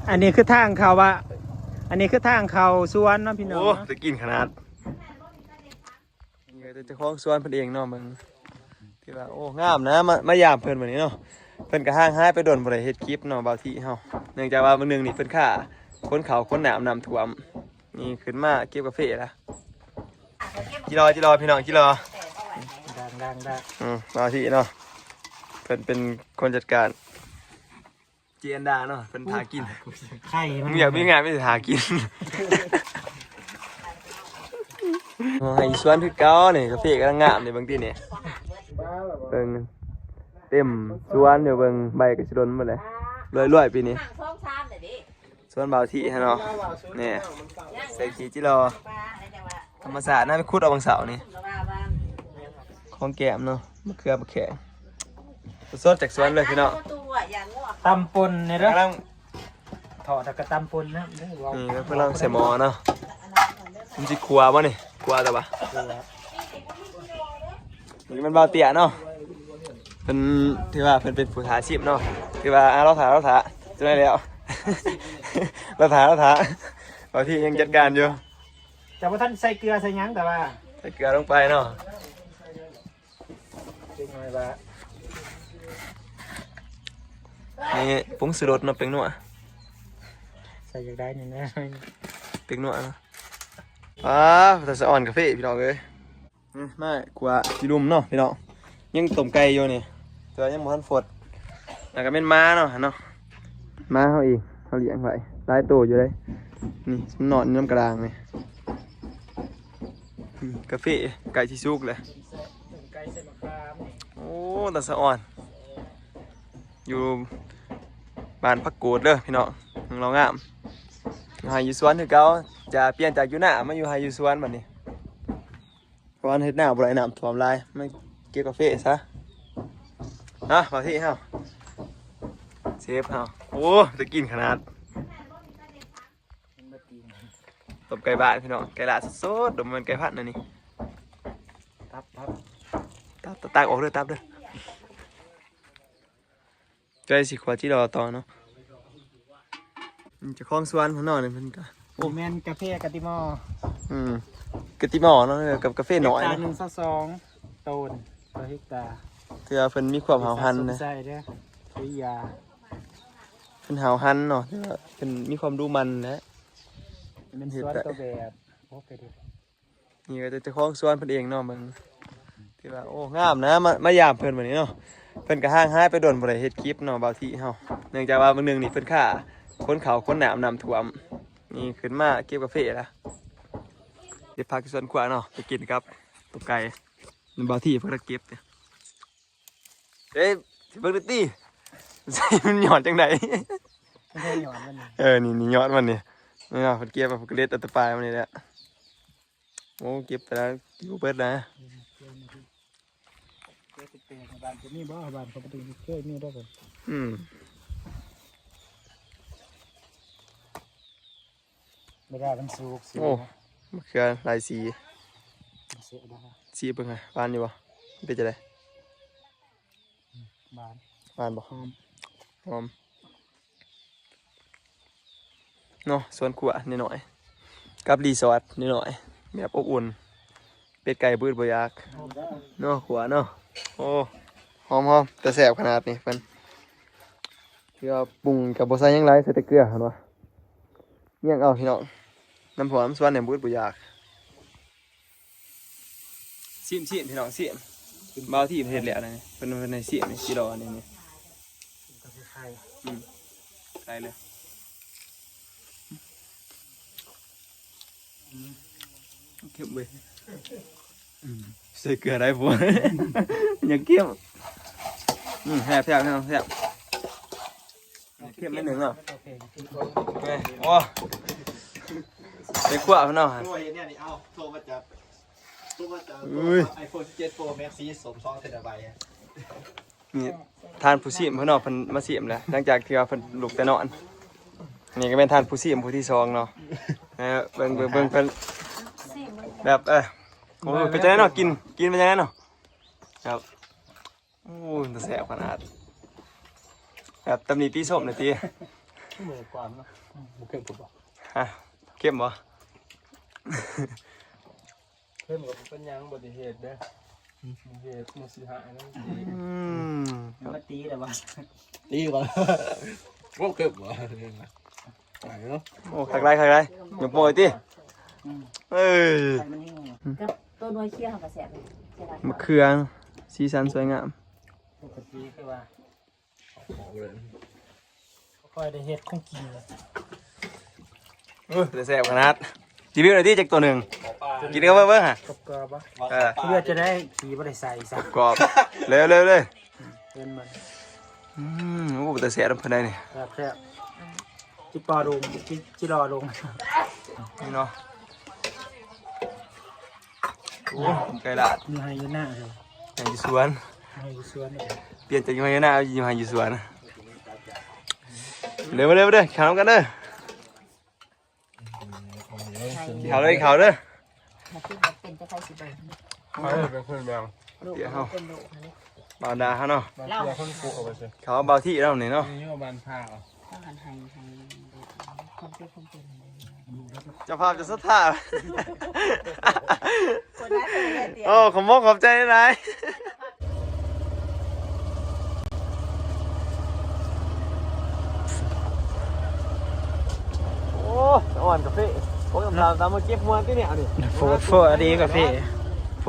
อันนี้คือทางเขาว่าอันนี้คือทางเขาสวนเนาะพี่น้อง โอ้จะกินขนาดนี่ก็จะคล้องสวนเพิ่นเองเนาะมึงที่ว่าโอ้งามนะมายามเพิ่นวันนี้เนาะเพิ่นก็ห่างหายไปโดนบ่ได้เฮ็ดคลิปเนาะบางทีเฮาเนื่องจากว่ามื้อนึงนี่เพิ่นฆ่าคนเขาคนน้ำท่วมนี่ขึ้นมาเก็บกาแฟละจิรอพี่น้องจิรอดังมาที่เนาะเพิ่นเป็นคนจัดการเจียนดาเนาะเพิ่นหากินไข่มันอยากมีงานไม่ได้หากินให้สวนคือเก่านี่กาแฟกำลังงามนี่บางทีนี่เบิ่งเต็มสวนเดี๋ยวเบิ่งใบก็สิโดนหมดเลยรวยๆปีนี้สวนเบาที่ฮะเนาะนี่ใส่ขี้จิรอธรรมศาสตร์น่าไปขุดเอาบางเสานี่ของแก้มเนาะมะเขือมะแขงสดจากสวนเลยพี่เนาะตำปนเนี่ยเด้อถอดจากกระตำปนนะนี่เพื่อนเราใส่หม้อเนาะมันจะครัวป่ะนี่ครัวแต่ปะนี่มันเบาเตี้ยเนาะเป็นที่ว่าเป็นผู้ท้าชิมเนาะที่ว่าเราถ่าจะได้แล้วเราถ่าบางที่ยังจัดการอยู่แต่ว่าท่านใส่เกลือใส่ยั้งแต่ว่าใส่เกลือลงไปเนาะนี่ผงชูรสเนาะเป็นนัวใส่อย่างใดนี่นะเป็นนัวเนาะแต่สะอ่อนกาแฟพี่น้องเลยไม่กลัวจีรุมเนาะพี่น้องยังต้มไก่อยู่นี่แต่ยังบ่ทันฟดแล้วก็เป็นม้าเนาะม้าเขาเองเขาเลี้ยงไว้หลายตัวอยู่เลยนี่มันนอนน้ำกระด้างนี่กาแฟไก่ชิซุกเลยโอ้แต่สะอ่อนอยู่บ้านพักโกดเด้อพี่น้องเรางามหายอยู่สวนคือเก่าจะเปลี่ยนจากอยู่หน้ามาอยู่หายอยู่สวนแบบนี้เพราะว่าเฮ็ดหน้าบ่ได้น้ำท่วมลายไม่เก็บกาแฟซะมาที่เฮาเซฟเฮาโอ้จะกินขนาดต้มไก่บ้านพี่น้องไก่ลาดสดๆดมมันไก่พัดนั่นนี่ตักออกเด้อตับเด้อใจสิขวาที่รอต่อเนาะจะคล้องสวนของนอนเนี่ยมันก็โอ้แมนกาแฟกะติมอกะติมอเนาะกับกาแฟหน่อยนะ1.2ต้นต่อเฮกตาร์เพื่อเพิ่นมีความหาวหันนะใช่เด้อวิยาเพิ่นหาวหันเนาะเพิ่นมีความดูมันนะเป็นสวนตัวแบบโอเคดินี่ก็จะคล้องสวนเพิ่นเองเนาะมันที่ว่าโอ้งามนะมายามเพิ่นวันนี้เนาะเพิ่นก็ห่างหายไปโดนบ่ได้เฮ็ดคลิปเนาะบางทีเฮาเนื่องจากว่ามื้อนึงนี่เพิ่นฆ่าคนเขาคนน้ำท่วมนี่ขึ้นมาเก็บกาแฟละเดี๋ยวพาไปสวนกวางเนาะไปกินครับตุ๊กไก่ในบางที่เพิ่นเก็บเนี่ยเฮ้ยเบิ่งดิตี้ใส่มันหย่อนจังไดนี่หย่อนมันนี่นี่เนาะเพิ่นเก็บมาเพิ่นก็เด็ดเอาแต่ปลายมันนี่แหละโอ้เก็บไปแล้วอยู่เบิดนะบ้านนี่บ่บ้านเขาประตูเคยมีได้บ่ไม่ได้มันสูงโอ้มะเขือหลายสีสีเป็นไงบานอยู่บ่เป็นจะไดบานบ่หอมเนาะสวนครัวนิดหน่อยกับรีสอร์ทนิดหน่อยแบบอบอุ่นเป็ดไก่บืดบ่อยากเนาะขัวเนาะโอ้หอมแต่แสบขนาดนี้เพิ่นเพื่อปรุงกับบ่ใส่หยังไรใส่แต่เกลือเห็นบ่ยังเอาพี่น้องน้ำผงน้ำสวนเนี่ยบืดบ่อยากซีมพี่น้องซีมบางที่เฮ็ดแล้วนะเป็นในซีมนี่สิรอนี่ไข่เลยเก็บไว้ใส่เกลือได้บ่ยังเก็บแซ่บเก็บไม่หนึ่งอ่ะโอ้ไปขวบเนาะเนี่ยนี่เอาโทรมาจับiPhone 17 Pro Max สม2 TB นี่ทานผู้ซีมเพิ่นเนาะเพิ่นมาซีมแล้วหลังจากที่ว่าเพิ่นลุกแต่นอนนี่ก็เป็นทานผู้ซีมผู้ที่2เนาะเบิ่งเพิ่นแบบโอ้เป็นจังได๋เนาะกินเป็นจังได๋เนาะครับโอ้แซ่บขนาด แบบตำหนิตีส้มหน่อยตี เหมือนความเนาะบุกเก็บผมบอก ฮะเข้มบ่ เพิ่มกับเป็นยังบริเหตุเด้อเหตุมุสิหะนั่น มาตีแต่ว่า ตีก่อนพวกเก็บวะไหนเนาะ โอ้ขักไรหยุดโปรยตีเอ้ย มันนี่กับตัวน้อยเชี่ยของกระแสเลย มะเขือสีสันสวยงาม ปกติคือว่าค่อยได้เฮ็ดคงกินเลย จะแซ่บขนาดรีวิวหน่อยที่จากตัวหนึ่งกินกันเบิ้งฮะ กรอบปะ เออ เพื่อจะได้ขี่บ่ได้ใส่ซะ กรอบเร็วเลย เป็นมัน โอ้แต่แซ่บภายในนี่ แบบแซ่บจิปอลงจิรอลง นี่เนาะโอ้ผมไก่ลาด มีให้อยู่หน้าเลย อยู่สวน ให้อยู่สวนเลย เปลี่ยนจากอยู่หน้าอยู่สวนเร็วเด้อข่าวกันเด้อข่าวเลย มาขึ้นเป็นจะใครสิบ เป็นคนแบบ ลูกเป็นลูก บาวดาเขาเนาะ เล่า คนปลูกเอาไปสิ เขาเบาที่เราเนี่ยเนาะ นี่ว่าบ้านผ้าอ่ะ ต้องหันให้คนเป็นคนเป็น เจ้าภาพจะสัทธา คนนั้นเคยเรียนเดียว โอ้ขอบใจหลายโอ้อ่อนกาแฟโอ้ยเราตามมาเก็บมวนที่เนี่ยเอาดิ โฟอันนี้กาแฟโฟ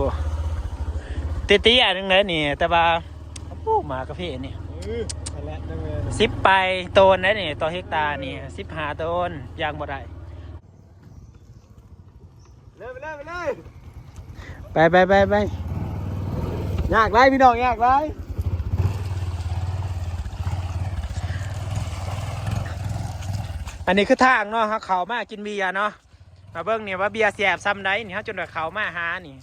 ตีอันนึงเลยนี่แต่ว่าโอ้มากาแฟนี่10ไปโตนได้นี่ต่อเฮกตาร์นี่15ต้นยางบ่ได้ ไปยากไรพี่น้องยากไร อันนี้คือทางเนาะเขาเขามากินเบียร์เนาะมาเบิ่งเนี่ยว่าเบียร์แสบซ้ำได้นี่เขาจนว่าเขามาหานี่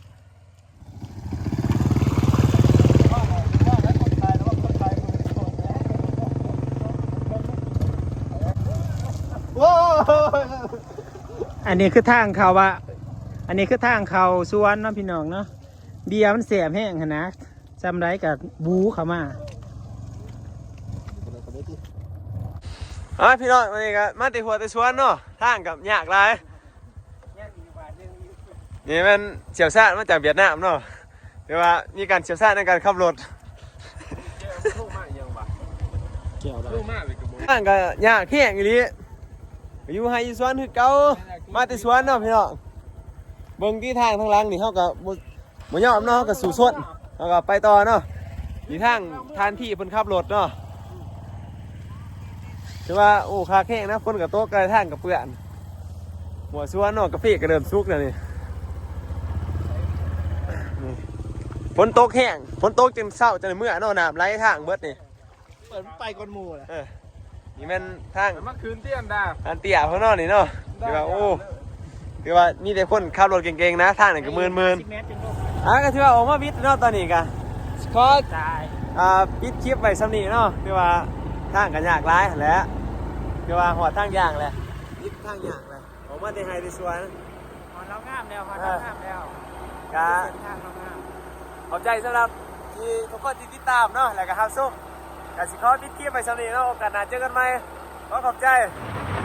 อันนี้คือทางเขาว่าอันนี้คือทางเขาสวนเนาะพี่น้องเนาะเบียร์มันแสบแห้งขนาดซ้ำได้กับบูเขามา พี่น้องวันนี้ก็มาติหัวติสวนเนาะทางกับยากไรนี่มันเฉียวชาติมาจากเวียดนามเนาะแต่ว่ามีการเฉียวชาติในการขับรถ เกี่ยวได้ ลูกมากเลยกระโบ ทางก็ยากแห้งอีหลีอยู่ให้อยู่สวนคือเก่ามาติสวนเนาะพี่น้องเบิ่งที่ทางทางหลังนี่เฮาก็บ่ยอมเนาะเฮาก็สู่สวนเฮาก็ไปต่อเนาะที่ทางทานที่เพิ่นขับรถเนาะถือว่าโอ้คาแข้งนะคนกับโต๊ะกระทางกับเปื่อนหัวสวนเนาะกาแฟก็เริ่มสุกแล้วนี่ฝนตกแห้งฝนตกจนเช้าจนเมื่อเนาะน้ำไหลทางเบิดนี่ เปิดไปก้นหมูเลย นี่มันทาง เมื่อคืนเตี้ยนดา อันเตี้ยเพราะเนาะนี่เนาะถือว่าโอ้ถือว่ามีแต่คนขับรถเก่งๆนะทางนี่ก็หมื่น 10 เมตรจึงลง ก็ถือว่าออกมาวิทย์เนาะตอนนี้ก็ขอ ตาย ปิดคลิปไว้ซ้ำนี้เนาะถือว่าทางกันยากหลายแหล้วถือว่าหอดทางย่างแหละปิดทางย่างแหละออกมาได้ไฮได้สวน หอนเรางามแล้วหอนเรางามแล้ว ก็ เส้นทางเรางาม ขอบใจสำหรับที่ทุกคนที่ติดตามเนาะแล้วก็ฮับซุ่มกสิขอปิดคลิปไว้ซ้ำนี้เนาะโอกาสหน้าเจอกันใหม่ขอขอบใจ บ